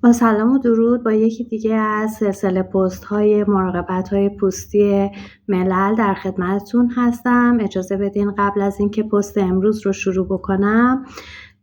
با سلام و درود با یکی دیگه از سلسله پست‌های مراقبت‌های پوستی ملل در خدمتتون هستم. اجازه بدین قبل از اینکه پست امروز رو شروع بکنم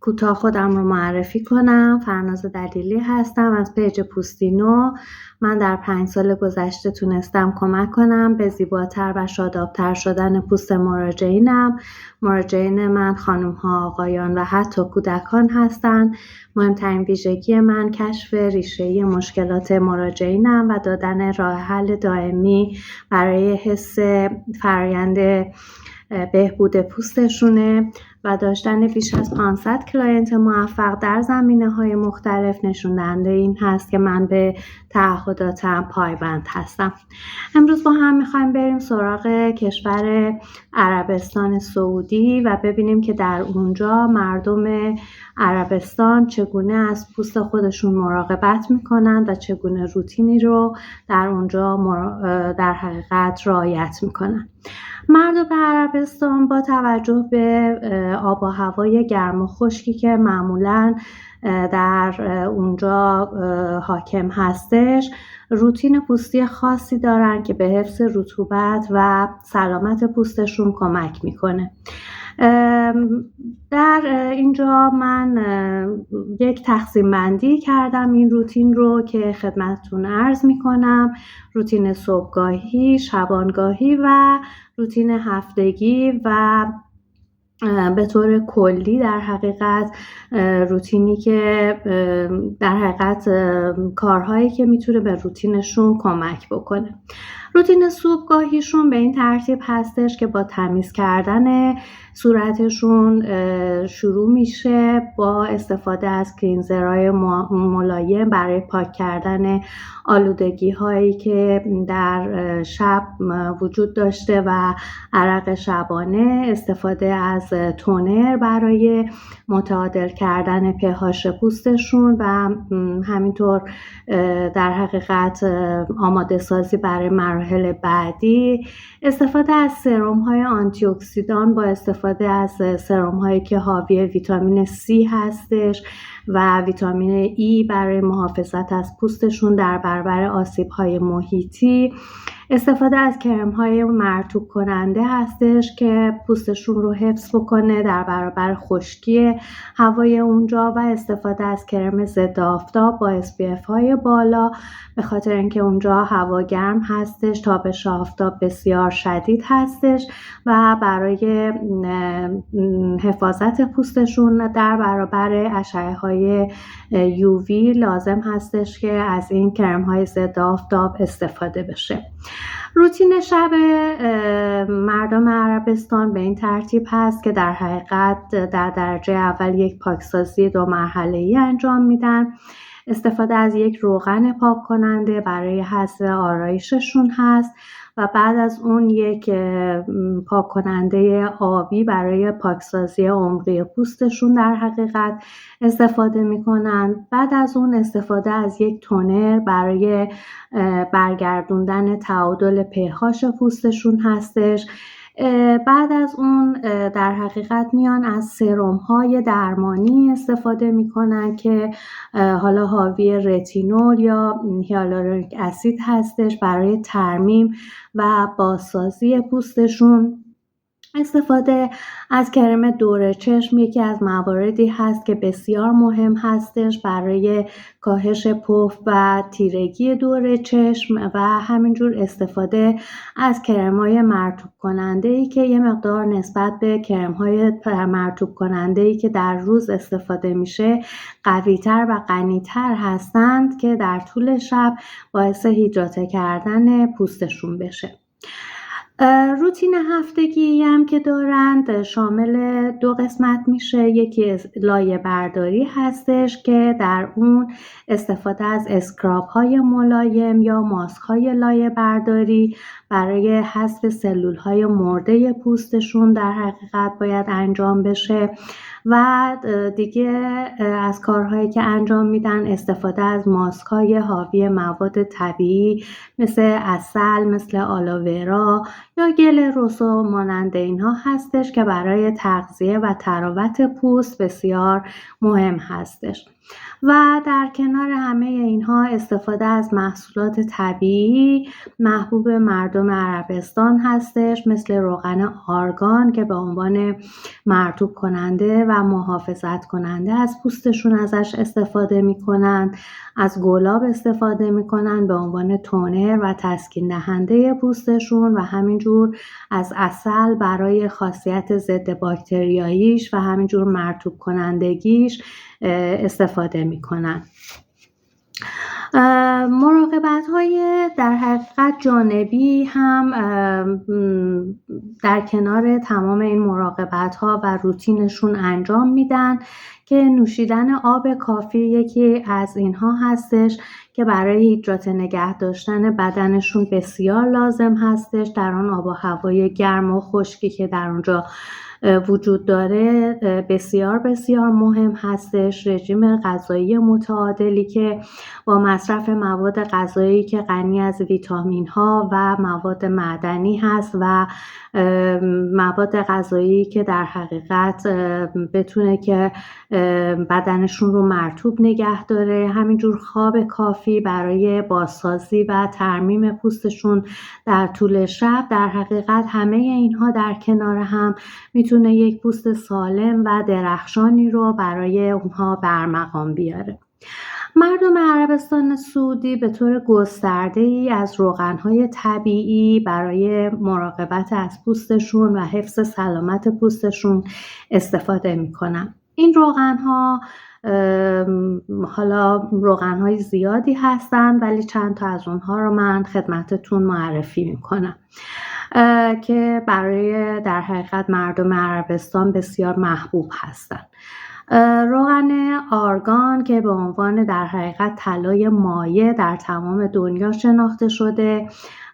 کوتاه خودم رو معرفی کنم. فرناز دلیلی هستم از پیج پوستینو. من در 5 سال گذشته تونستم کمک کنم به زیباتر و شادابتر شدن پوست مراجعینم. مراجعین من خانم‌ها، آقایان و حتی کودکان هستند. مهمترین ویژگی من کشف ریشه‌ای مشکلات مراجعینم و دادن راه حل دائمی برای حس فرآیند بهبود پوستشونه و داشتن بیش از 500 کلاینت موفق در زمینه‌های مختلف نشون دهنده این هست که من به تعهداتم پایبند هستم. امروز با هم می‌خوایم بریم سراغ کشور عربستان سعودی و ببینیم که در اونجا مردم عربستان چگونه از پوست خودشون مراقبت می‌کنن و چگونه روتینی رو در اونجا در حقیقت رعایت می‌کنن. مردم عربستان با توجه به آب و هوای گرم و خشکی که معمولاً در اونجا حاکم هستش روتین پوستی خاصی دارن که به حفظ رطوبت و سلامت پوستشون کمک میکنه. در اینجا من یک تقسیم بندی کردم این روتین رو که خدمتتون عرض میکنم. روتین صبحگاهی، شبانگاهی و روتین هفتگی و به طور کلی در حقیقت روتینی که در حقیقت کارهایی که میتونه به روتینشون کمک بکنه. روتین صبحگاهیشون به این ترتیب هستش که با تمیز کردن صورتشون شروع میشه با استفاده از کلینزرهای ملایم برای پاک کردن آلودگی هایی که در شب وجود داشته و عرق شبانه، استفاده از تونر برای متعادل کردن pH پوستشون و همینطور در حقیقت آماده سازی برای مراحل بعدی، استفاده از سرم های آنتی اکسیدان با استفاده از سرم هایی که حاوی ویتامین C هستش و ویتامین E برای محافظت از پوستشون در برابر آسیب های محیطی، استفاده از کرم های مرطوب کننده هستش که پوستشون رو حفظ بکنه در برابر خشکی هوای اونجا و استفاده از کرم ضد آفتاب با SPF های بالا به خاطر اینکه اونجا هوا گرم هستش، تابش آفتاب بسیار شدید هستش و برای حفاظت پوستشون در برابر اشعه های UV لازم هستش که از این کرم های ضد آفتاب استفاده بشه. روتین شب مردم عربستان به این ترتیب هست که در حقیقت در درجه اول یک پاکسازی 2 مرحله‌ای انجام میدن. استفاده از یک روغن پاک کننده برای حفظ آرایششون هست و بعد از اون یک پاک کننده آبی برای پاکسازی عمقی پوستشون در حقیقت استفاده میکنن. بعد از اون استفاده از یک تونر برای برگردوندن تعادل pH پوستشون هستش. بعد از اون در حقیقت میان از سرم های درمانی استفاده میکنن که حالا حاوی رتینول یا هیالورونیک اسید هستش برای ترمیم و بازسازی پوستشون. استفاده از کرم دور چشم یکی از مواردی هست که بسیار مهم هستش برای کاهش پف و تیرگی دور چشم و همینجور استفاده از کرم‌های مرطوب کننده‌ای که یه مقدار نسبت به کرم‌های مرطوب کننده‌ای که در روز استفاده میشه قوی‌تر و غنی‌تر هستند که در طول شب باعث هیدراته کردن پوستشون بشه. روتین هفتگی هم که دارند شامل 2 قسمت میشه. یکی لایه برداری هستش که در اون استفاده از اسکراب های ملایم یا ماسک های لایه برداری برای حذف سلول های مرده پوستشون در حقیقت باید انجام بشه و دیگه از کارهایی که انجام میدن استفاده از ماسک های حاوی مواد طبیعی مثل عسل، مثل آلوورا یا گل رسو مانند اینها هستش که برای تغذیه و تراوت پوست بسیار مهم هستش. و در کنار همه اینها استفاده از محصولات طبیعی محبوب مردم عربستان هستش، مثل روغن آرگان که به عنوان مرطوب کننده و محافظت کننده از پوستشون ازش استفاده میکنن. از گلاب استفاده میکنن به عنوان تونر و تسکین دهنده پوستشون و همینجور از عسل برای خاصیت ضد باکتریاییش و همینجور مرطوب کنندگیش استفاده میکنن. مراقبت های در حقیقت جانبی هم در کنار تمام این مراقبت ها و روتینشون انجام میدن که نوشیدن آب کافی یکی از اینها هستش که برای هیدراته نگه داشتن بدنشون بسیار لازم هستش در آن آب و هوای گرم و خشکی که در اونجا وجود داره. بسیار بسیار مهم هستش رژیم غذایی متعادلی که با مصرف مواد غذایی که غنی از ویتامین ها و مواد معدنی هست و مواد غذایی که در حقیقت بتونه که بدنشون رو مرطوب نگه داره. همینجور خواب کافی برای بازسازی و ترمیم پوستشون در طول شب. در حقیقت همه اینها در کنار هم میتونه یک پوست سالم و درخشانی رو برای اونها برمقام بیاره. مردم عربستان سعودی به طور گسترده‌ای از روغن‌های طبیعی برای مراقبت از پوستشون و حفظ سلامت پوستشون استفاده میکنن. این روغن‌ها حالا روغن‌های زیادی هستن ولی چند تا از اونها رو من خدمتتون معرفی میکنم که برای در حقیقت مردم عربستان بسیار محبوب هستن. روغن آرگان که به عنوان در حقیقت طلای مایع در تمام دنیا شناخته شده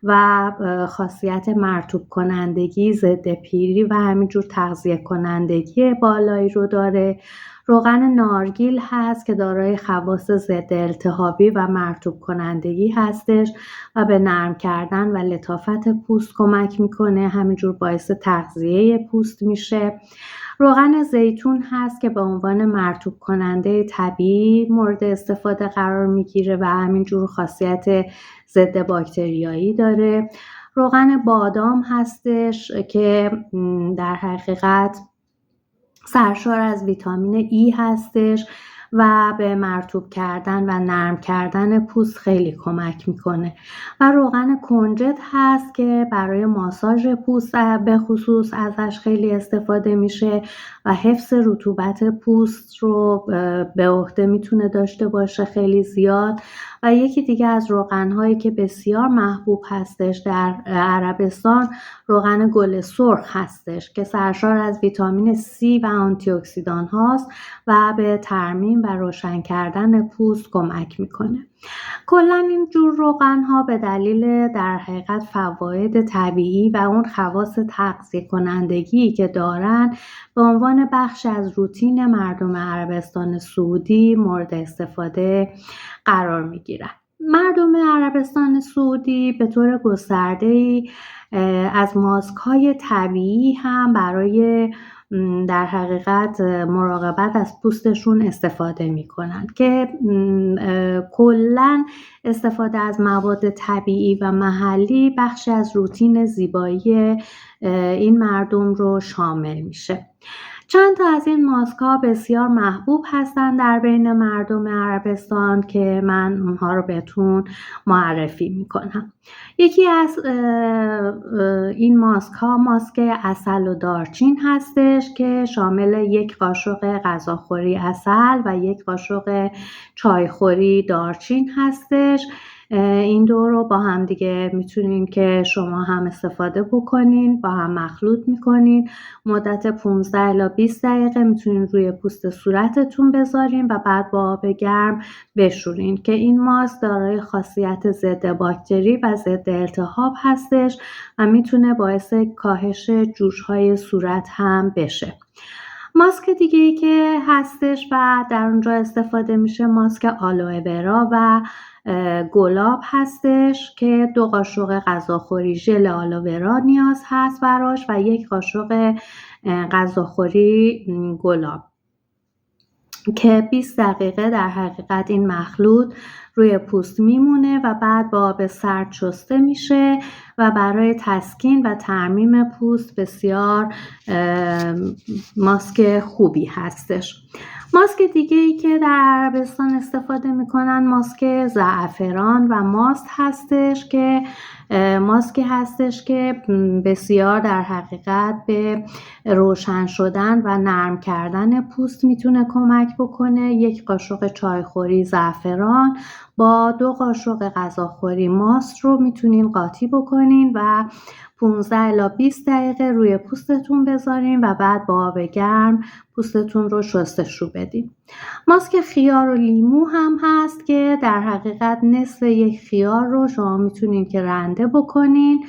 و خاصیت مرطوب کنندگی، ضد پیری و همینجور تغذیه کنندگی بالایی رو داره. روغن نارگیل هست که دارای خواص ضد التهابی و مرطوب کنندگی هستش و به نرم کردن و لطافت پوست کمک میکنه، همینجور باعث تغذیه پوست میشه. روغن زیتون هست که به عنوان مرطوب کننده طبیعی مورد استفاده قرار میگیره و همینجور خاصیت ضد باکتریایی داره. روغن بادام هستش که در حقیقت سرشار از ویتامین ای هستش و به مرطوب کردن و نرم کردن پوست خیلی کمک میکنه. و روغن کنجد هست که برای ماساژ پوست به خصوص ازش خیلی استفاده میشه و حفظ رطوبت پوست رو به عهده میتونه داشته باشه خیلی زیاد. و یکی دیگه از روغن‌هایی که بسیار محبوب هستش در عربستان روغن گل سرخ هستش که سرشار از ویتامین C و آنتی اکسیدان هاست و به ترمیم و روشن کردن پوست کمک میکنه. کلا این جور روغن ها به دلیل در حقیقت فواید طبیعی و اون خواص تغذیه کنندگی که دارن به عنوان بخش از روتین مردم عربستان سعودی مورد استفاده قرار میگیرن. مردم عربستان سعودی به طور گسترده‌ای از ماسک های طبیعی هم برای در حقیقت مراقبت از پوستشون استفاده میکنن که کلن استفاده از مواد طبیعی و محلی بخشی از روتین زیبایی این مردم رو شامل میشه. چند تا از این ماسک ها بسیار محبوب هستن در بین مردم عربستان که من اونها رو بهتون معرفی میکنم. یکی از این ماسک ها ماسک عسل و دارچین هستش که شامل 1 قاشق غذاخوری عسل و 1 قاشق چایخوری دارچین هستش. این دو رو با هم دیگه میتونین که شما هم استفاده بکنین، با هم مخلوط میکنین. مدت 15 الی 20 دقیقه میتونین روی پوست صورتتون بذارین و بعد با آب گرم بشورین که این ماسک دارای خاصیت ضد باکتری و ضد التهاب هستش و میتونه باعث کاهش جوش‌های صورت هم بشه. ماسک دیگه ای که هستش و در اونجا استفاده میشه ماسک آلوئه ورا و گلاب هستش که 2 قاشق غذاخوری ژل آلوئه ورا نیاز هست براش و 1 قاشق غذاخوری گلاب. که 20 دقیقه در حقیقت این مخلوط روی پوست میمونه و بعد با آب سرد شسته میشه و برای تسکین و ترمیم پوست بسیار ماسک خوبی هستش. ماسک دیگه ای که در عربستان استفاده میکنن ماسک زعفران و ماست هستش که ماسکی هستش که بسیار در حقیقت به روشن شدن و نرم کردن پوست میتونه کمک بکنه. 1 قاشق چایخوری زعفران با 2 قاشق غذاخوری ماست رو میتونین قاطی بکنین و 15 الی 20 دقیقه روی پوستتون بذارین و بعد با آب گرم پوستتون رو شستشو بدین. ماسک خیار و لیمو هم هست که در حقیقت نصف 1 خیار رو شما میتونین که رنده بکنین،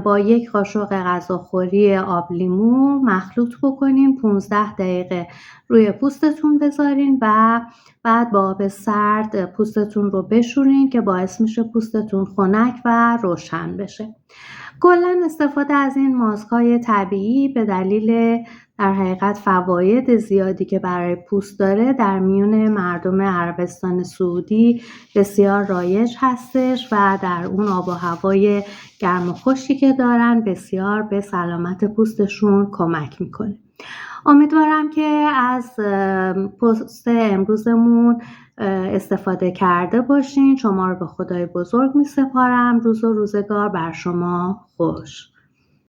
با 1 قاشق غذاخوری آب لیمو مخلوط بکنین، 15 دقیقه روی پوستتون بذارین و بعد با آب سرد پوستتون رو بشورین که باعث میشه پوستتون خنک و روشن بشه. کلا استفاده از این ماسک‌های طبیعی به دلیل در حقیقت فواید زیادی که برای پوست داره در میون مردم عربستان سعودی بسیار رایج هستش و در اون آب و هوای گرم و خشکی که دارن بسیار به سلامت پوستشون کمک میکنه. امیدوارم که از پست امروزمون استفاده کرده باشین. شما رو به خدای بزرگ می سپارم. روز و روزگار بر شما خوش.